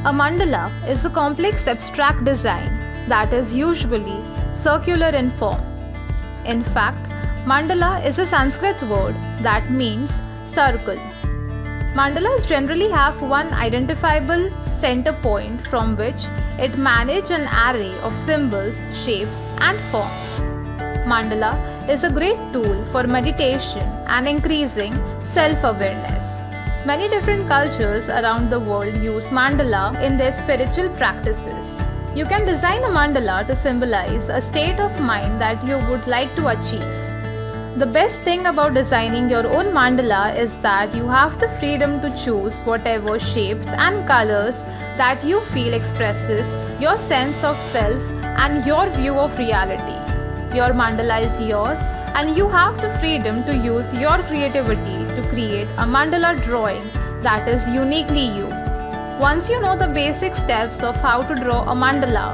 A mandala is a complex abstract design that is usually circular in form. In fact, mandala is a Sanskrit word that means circle. Mandalas generally have one identifiable center point from which it manages an array of symbols, shapes, and forms. Mandala is a great tool for meditation and increasing self-awareness. Many different cultures around the world use mandala in their spiritual practices. You can design a mandala to symbolize a state of mind that you would like to achieve. The best thing about designing your own mandala is that you have the freedom to choose whatever shapes and colors that you feel expresses your sense of self and your view of reality. Your mandala is yours and you have the freedom to use your creativity to create a mandala drawing that is uniquely you. Once you know the basic steps of how to draw a mandala,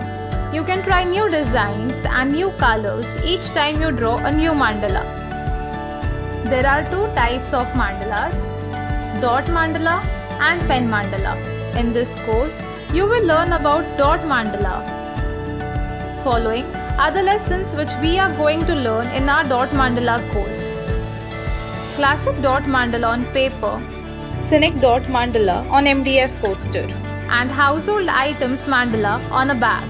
you can try new designs and new colors each time you draw a new mandala. There are two types of mandalas, dot mandala and pen mandala. In this course, you will learn about dot mandala. Following are the lessons which we are going to learn in our dot mandala course. Classic dot mandala on paper, scenic dot mandala on MDF coaster, and household items mandala on a bag.